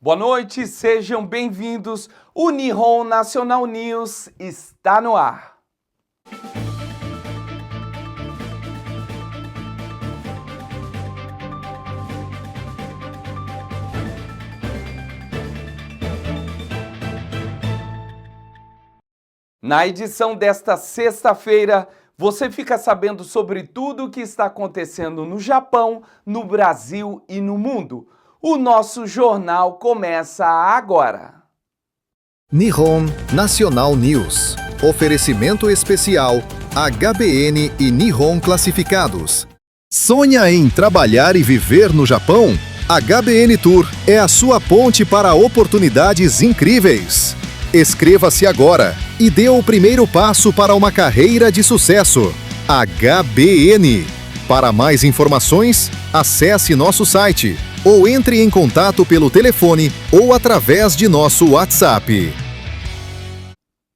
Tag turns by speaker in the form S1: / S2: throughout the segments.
S1: Boa noite, sejam bem-vindos. O Nihon National News está no ar. Na edição desta sexta-feira, você fica sabendo sobre tudo o que está acontecendo no Japão, no Brasil e no mundo. O nosso jornal começa agora.
S2: Nihon National News. Oferecimento especial HBN e Nihon Classificados. Sonha em trabalhar e viver no Japão? HBN Tour é a sua ponte para oportunidades incríveis. Inscreva-se agora e dê o primeiro passo para uma carreira de sucesso. HBN. Para mais informações, acesse nosso site ou entre em contato pelo telefone ou através de nosso WhatsApp.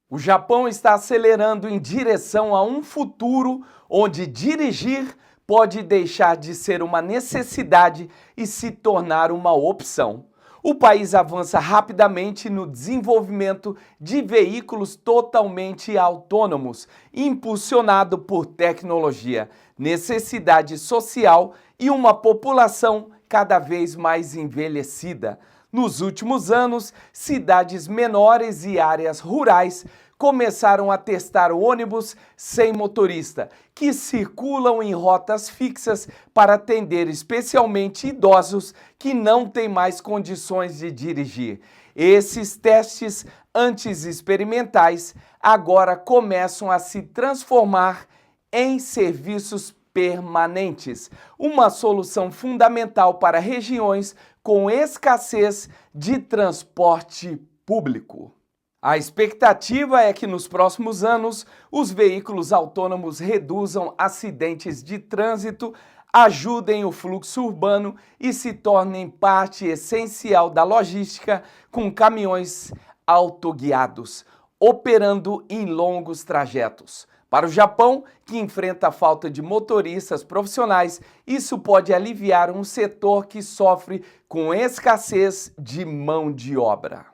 S1: O Japão está acelerando em direção a um futuro onde dirigir pode deixar de ser uma necessidade e se tornar uma opção. O país avança rapidamente no desenvolvimento de veículos totalmente autônomos, impulsionado por tecnologia, necessidade social e uma população cada vez mais envelhecida. Nos últimos anos, cidades menores e áreas rurais começaram a testar ônibus sem motorista, que circulam em rotas fixas para atender especialmente idosos que não têm mais condições de dirigir. Esses testes, antes experimentais, agora começam a se transformar em serviços permanentes, uma solução fundamental para regiões com escassez de transporte público. A expectativa é que nos próximos anos os veículos autônomos reduzam acidentes de trânsito, ajudem o fluxo urbano e se tornem parte essencial da logística com caminhões autoguiados, operando em longos trajetos. Para o Japão, que enfrenta a falta de motoristas profissionais, isso pode aliviar um setor que sofre com escassez de mão de obra.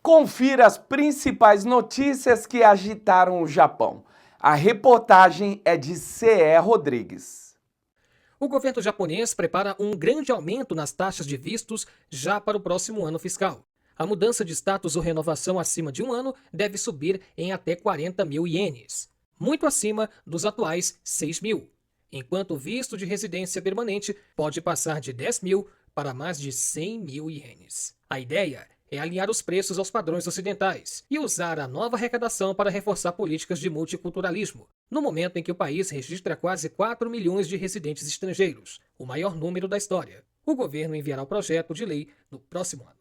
S1: Confira as principais notícias que agitaram o Japão. A reportagem é de C.E. Rodrigues.
S3: O governo japonês prepara um grande aumento nas taxas de vistos já para o próximo ano fiscal. A mudança de status ou renovação acima de um ano deve subir em até 40 mil ienes, muito acima dos atuais 6 mil, enquanto o visto de residência permanente pode passar de 10 mil para mais de 100 mil ienes. A ideia é alinhar os preços aos padrões ocidentais e usar a nova arrecadação para reforçar políticas de multiculturalismo, no momento em que o país registra quase 4 milhões de residentes estrangeiros, o maior número da história. O governo enviará o projeto de lei no próximo ano.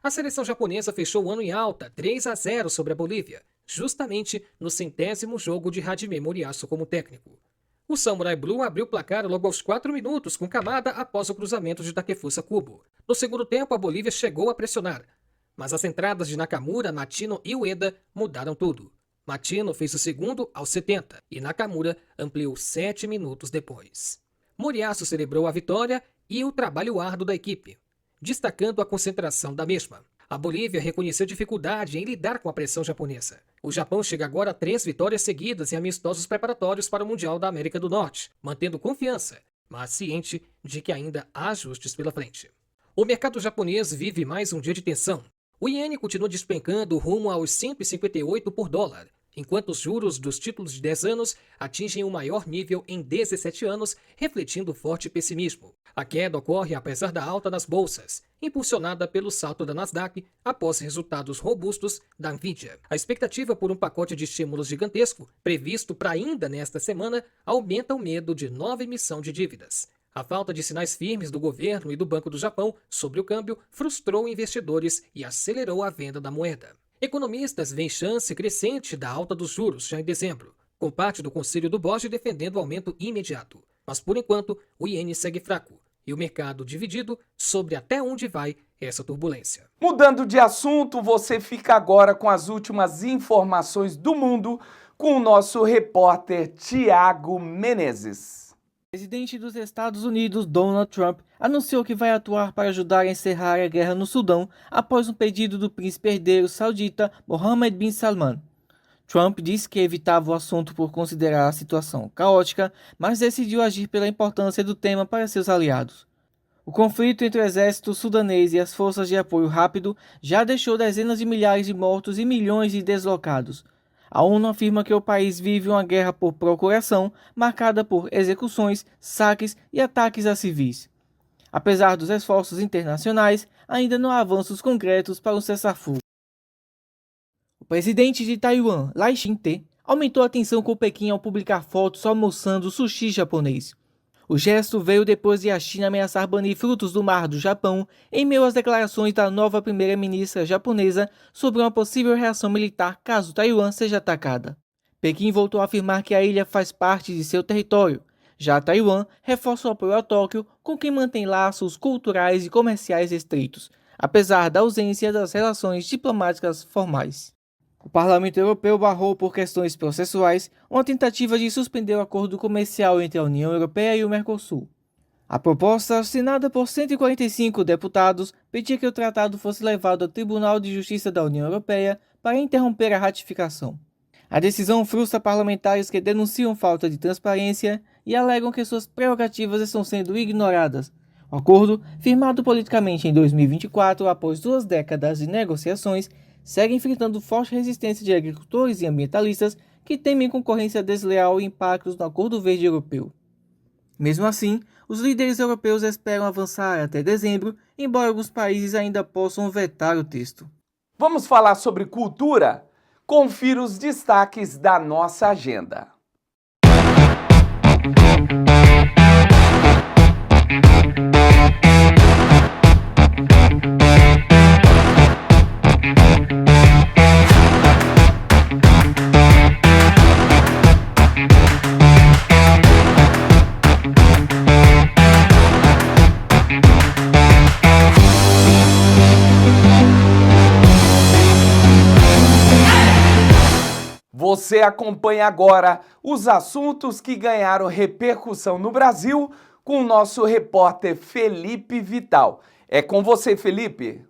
S3: A seleção japonesa fechou o ano em alta, 3-0 sobre a Bolívia, justamente no 100º jogo de Hajime Moriyasu como técnico. O Samurai Blue abriu o placar logo aos 4 minutos com Kamada após o cruzamento de Takefusa Kubo. No segundo tempo, a Bolívia chegou a pressionar, mas as entradas de Nakamura, Matino e Ueda mudaram tudo. Matino fez o segundo aos 70 e Nakamura ampliou 7 minutos depois. Moriyasu celebrou a vitória e o trabalho árduo da equipe, destacando a concentração da mesma. A Bolívia reconheceu dificuldade em lidar com a pressão japonesa. O Japão chega agora a 3 vitórias seguidas em amistosos preparatórios para o Mundial da América do Norte, mantendo confiança, mas ciente de que ainda há ajustes pela frente. O mercado japonês vive mais um dia de tensão. O iene continua despencando rumo aos 158 por dólar, enquanto os juros dos títulos de 10 anos atingem o maior nível em 17 anos, refletindo forte pessimismo. A queda ocorre apesar da alta nas bolsas, impulsionada pelo salto da Nasdaq após resultados robustos da Nvidia. A expectativa por um pacote de estímulos gigantesco, previsto para ainda nesta semana, aumenta o medo de nova emissão de dívidas. A falta de sinais firmes do governo e do Banco do Japão sobre o câmbio frustrou investidores e acelerou a venda da moeda. Economistas veem chance crescente da alta dos juros já em dezembro, com parte do Conselho do BOJ defendendo o aumento imediato. Mas, por enquanto, o iene segue fraco e o mercado dividido sobre até onde vai essa turbulência.
S1: Mudando de assunto, você fica agora com as últimas informações do mundo com o nosso repórter Tiago Menezes.
S4: O presidente dos Estados Unidos, Donald Trump, anunciou que vai atuar para ajudar a encerrar a guerra no Sudão após um pedido do príncipe herdeiro saudita Mohammed bin Salman. Trump disse que evitava o assunto por considerar a situação caótica, mas decidiu agir pela importância do tema para seus aliados. O conflito entre o exército sudanês e as forças de apoio rápido já deixou dezenas de milhares de mortos e milhões de deslocados. A ONU afirma que o país vive uma guerra por procuração, marcada por execuções, saques e ataques a civis. Apesar dos esforços internacionais, ainda não há avanços concretos para um cessar-fogo. O presidente de Taiwan, Lai Ching-te, aumentou a tensão com Pequim ao publicar fotos almoçando sushi japonês. O gesto veio depois de a China ameaçar banir frutos do mar do Japão em meio às declarações da nova primeira-ministra japonesa sobre uma possível reação militar caso Taiwan seja atacada. Pequim voltou a afirmar que a ilha faz parte de seu território. Já Taiwan reforça o apoio a Tóquio, com quem mantém laços culturais e comerciais estreitos, apesar da ausência das relações diplomáticas formais. O Parlamento Europeu barrou por questões processuais uma tentativa de suspender o acordo comercial entre a União Europeia e o Mercosul. A proposta, assinada por 145 deputados, pedia que o tratado fosse levado ao Tribunal de Justiça da União Europeia para interromper a ratificação. A decisão frustra parlamentares que denunciam falta de transparência e alegam que suas prerrogativas estão sendo ignoradas. O acordo, firmado politicamente em 2024 após 2 décadas de negociações, segue enfrentando forte resistência de agricultores e ambientalistas que temem concorrência desleal e impactos no Acordo Verde Europeu. Mesmo assim, os líderes europeus esperam avançar até dezembro, embora alguns países ainda possam vetar o texto.
S1: Vamos falar sobre cultura? Confira os destaques da nossa agenda. Você acompanha agora os assuntos que ganharam repercussão no Brasil com o nosso repórter Felipe Vital. É com você, Felipe.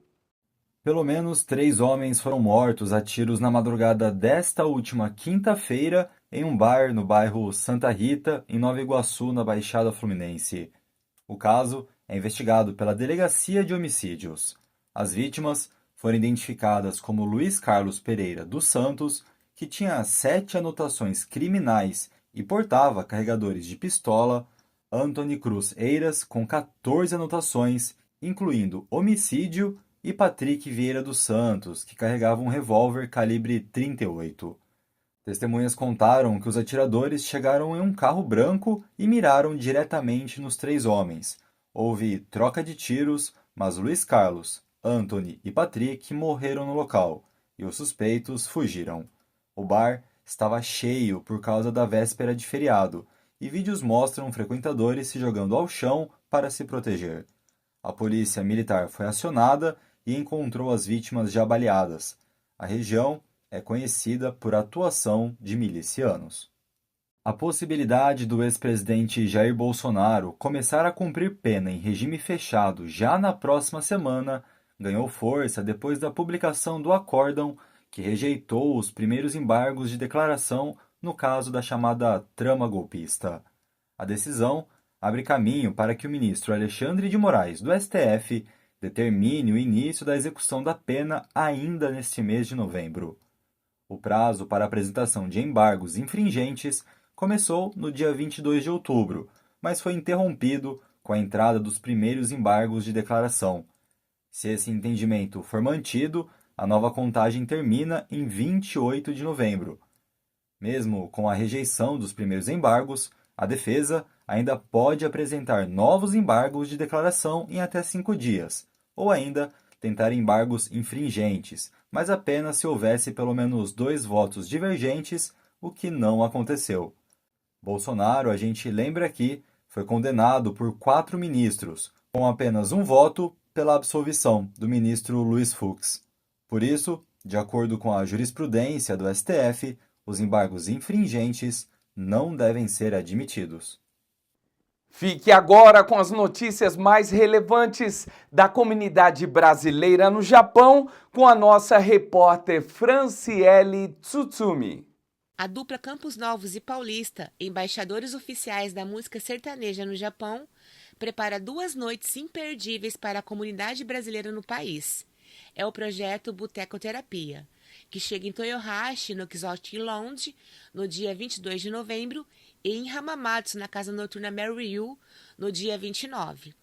S5: Pelo menos 3 homens foram mortos a tiros na madrugada desta última quinta-feira em um bar no bairro Santa Rita, em Nova Iguaçu, na Baixada Fluminense. O caso é investigado pela Delegacia de Homicídios. As vítimas foram identificadas como Luiz Carlos Pereira dos Santos, que tinha 7 anotações criminais e portava carregadores de pistola, Antony Cruz Eiras, com 14 anotações, incluindo homicídio, e Patrick Vieira dos Santos, que carregava um revólver calibre 38. Testemunhas contaram que os atiradores chegaram em um carro branco e miraram diretamente nos 3 homens. Houve troca de tiros, mas Luiz Carlos, Antony e Patrick morreram no local, e os suspeitos fugiram. O bar estava cheio por causa da véspera de feriado, e vídeos mostram frequentadores se jogando ao chão para se proteger. A polícia militar foi acionada e encontrou as vítimas já baleadas. A região é conhecida por atuação de milicianos. A possibilidade do ex-presidente Jair Bolsonaro começar a cumprir pena em regime fechado já na próxima semana ganhou força depois da publicação do acórdão que rejeitou os primeiros embargos de declaração no caso da chamada trama golpista. A decisão abre caminho para que o ministro Alexandre de Moraes, do STF, determine o início da execução da pena ainda neste mês de novembro. O prazo para a apresentação de embargos infringentes começou no dia 22 de outubro, mas foi interrompido com a entrada dos primeiros embargos de declaração. Se esse entendimento for mantido, a nova contagem termina em 28 de novembro. Mesmo com a rejeição dos primeiros embargos, a defesa ainda pode apresentar novos embargos de declaração em até 5 dias, ou ainda tentar embargos infringentes, mas apenas se houvesse pelo menos 2 votos divergentes, o que não aconteceu. Bolsonaro, a gente lembra aqui, foi condenado por 4 ministros, com apenas um voto pela absolvição do ministro Luiz Fux. Por isso, de acordo com a jurisprudência do STF, os embargos infringentes não devem ser admitidos.
S1: Fique agora com as notícias mais relevantes da comunidade brasileira no Japão com a nossa repórter Franciele Tsutsumi.
S6: A dupla Campos Novos e Paulista, embaixadores oficiais da música sertaneja no Japão, prepara 2 noites imperdíveis para a comunidade brasileira no país. É o projeto Botecoterapia, que chega em Toyohashi, no Exotic Lounge, no dia 22 de novembro, e em Hamamatsu, na Casa Noturna Mary Yu, no dia 29.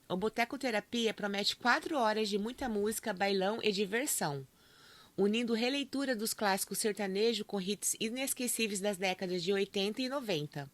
S6: O Botecoterapia promete 4 horas de muita música, bailão e diversão, unindo releitura dos clássicos sertanejos com hits inesquecíveis das décadas de 80 e 90.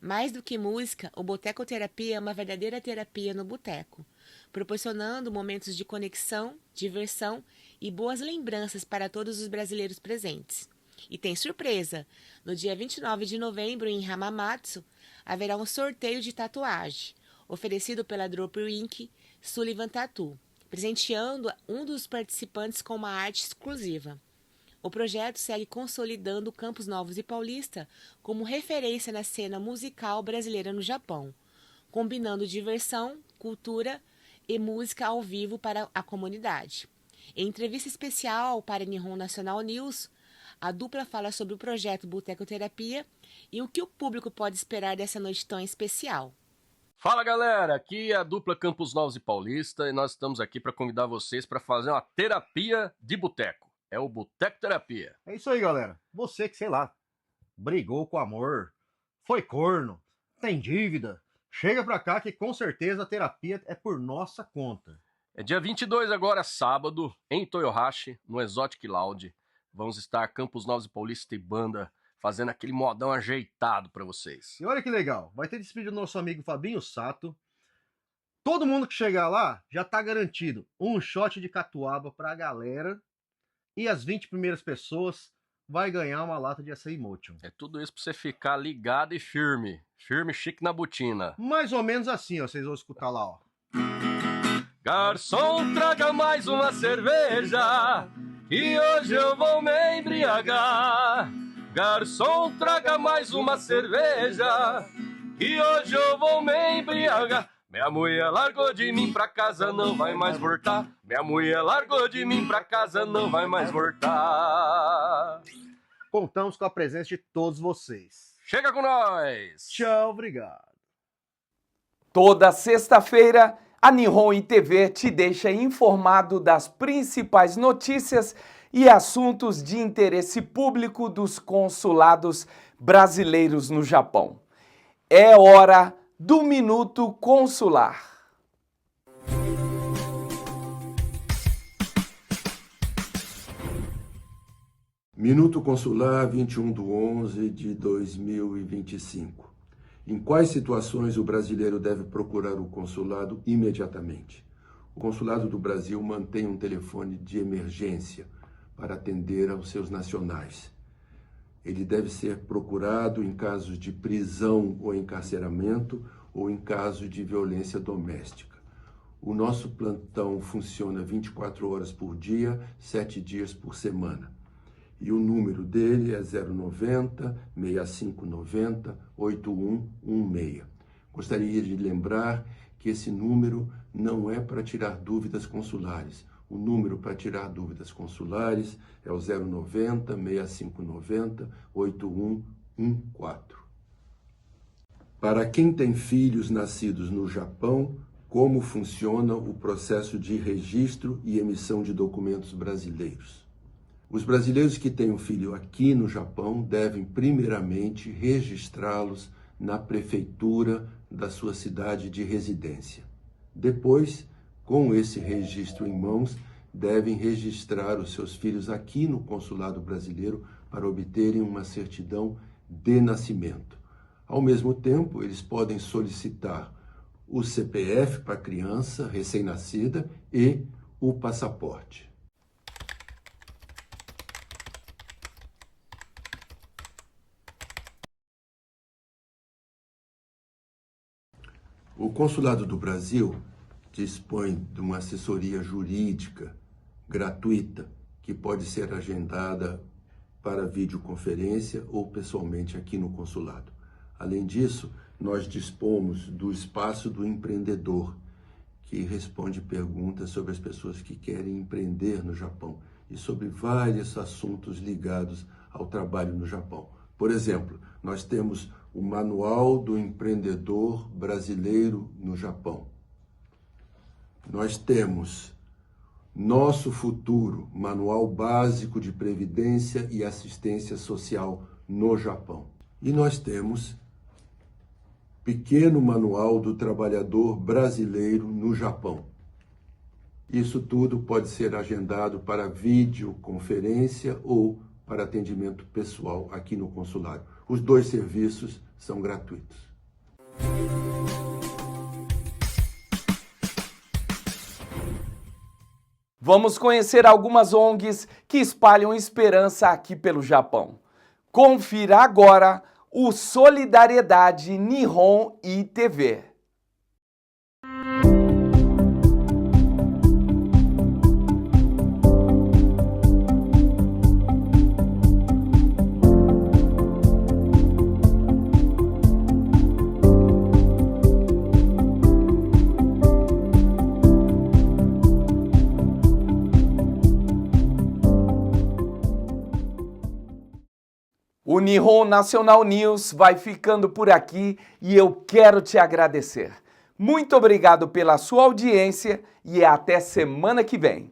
S6: Mais do que música, o Botecoterapia é uma verdadeira terapia no boteco, proporcionando momentos de conexão, diversão e boas lembranças para todos os brasileiros presentes. E tem surpresa! No dia 29 de novembro, em Hamamatsu, haverá um sorteio de tatuagem, oferecido pela Drop Ink Sullivan Tattoo, presenteando um dos participantes com uma arte exclusiva. O projeto segue consolidando Campos Novos e Paulista como referência na cena musical brasileira no Japão, combinando diversão, cultura e música ao vivo para a comunidade. Em entrevista especial para Nihon National News, a dupla fala sobre o projeto Botecoterapia e o que o público pode esperar dessa noite tão especial.
S7: Fala galera, aqui é a dupla Campos Novos e Paulista e nós estamos aqui para convidar vocês para fazer uma terapia de boteco. É o Botecoterapia.
S8: É isso aí, galera. Você que, sei lá, brigou com o amor, foi corno, tem dívida, chega pra cá que com certeza a terapia é por nossa conta.
S7: É dia 22 agora, sábado, em Toyohashi, no Exotic Lounge. Vamos estar Campos Novos e Paulista e banda fazendo aquele modão ajeitado para vocês.
S8: E olha que legal, vai ter despedido do nosso amigo Fabinho Sato. Todo mundo que chegar lá já tá garantido um shot de catuaba pra galera. E as 20 primeiras pessoas vai ganhar uma lata de açaí motion.
S7: É tudo isso pra você ficar ligado e firme. Firme, chique na botina.
S8: Mais ou menos assim, ó. Vocês vão escutar lá, ó.
S7: Garçom, traga mais uma cerveja, e hoje eu vou me embriagar. Garçom, traga mais uma cerveja, e hoje eu vou me embriagar. Minha mulher largou de mim, pra casa não vai mais voltar. Minha mulher largou de mim, pra casa não vai mais voltar.
S8: Contamos com a presença de todos vocês.
S7: Chega com nós!
S8: Tchau, obrigado.
S1: Toda sexta-feira, a Nihon TV te deixa informado das principais notícias e assuntos de interesse público dos consulados brasileiros no Japão. É hora do Minuto Consular.
S9: Minuto Consular 21/11/2025. Em quais situações o brasileiro deve procurar o consulado imediatamente? O Consulado do Brasil mantém um telefone de emergência para atender aos seus nacionais. Ele deve ser procurado em casos de prisão ou encarceramento ou em caso de violência doméstica. O nosso plantão funciona 24 horas por dia, 7 dias por semana. E o número dele é 090 6590 8116. Gostaria de lembrar que esse número não é para tirar dúvidas consulares. O número para tirar dúvidas consulares é o 090 6590 8114. Para quem tem filhos nascidos no Japão, como funciona o processo de registro e emissão de documentos brasileiros? Os brasileiros que têm um filho aqui no Japão devem primeiramente registrá-los na prefeitura da sua cidade de residência. Depois, com esse registro em mãos, devem registrar os seus filhos aqui no consulado brasileiro para obterem uma certidão de nascimento. Ao mesmo tempo, eles podem solicitar o CPF para a criança recém-nascida e o passaporte. O Consulado do Brasil dispõe de uma assessoria jurídica gratuita que pode ser agendada para videoconferência ou pessoalmente aqui no consulado. Além disso, nós dispomos do espaço do empreendedor, que responde perguntas sobre as pessoas que querem empreender no Japão e sobre vários assuntos ligados ao trabalho no Japão. Por exemplo, nós temos o Manual do Empreendedor Brasileiro no Japão. Nós temos Nosso Futuro, Manual Básico de Previdência e Assistência Social no Japão. E nós temos Pequeno Manual do Trabalhador Brasileiro no Japão. Isso tudo pode ser agendado para videoconferência ou para atendimento pessoal aqui no consulado. Os dois serviços são gratuitos.
S1: Vamos conhecer algumas ONGs que espalham esperança aqui pelo Japão. Confira agora o Solidariedade Nihon ITV. O Nihon Nacional News vai ficando por aqui e eu quero te agradecer. Muito obrigado pela sua audiência e até semana que vem.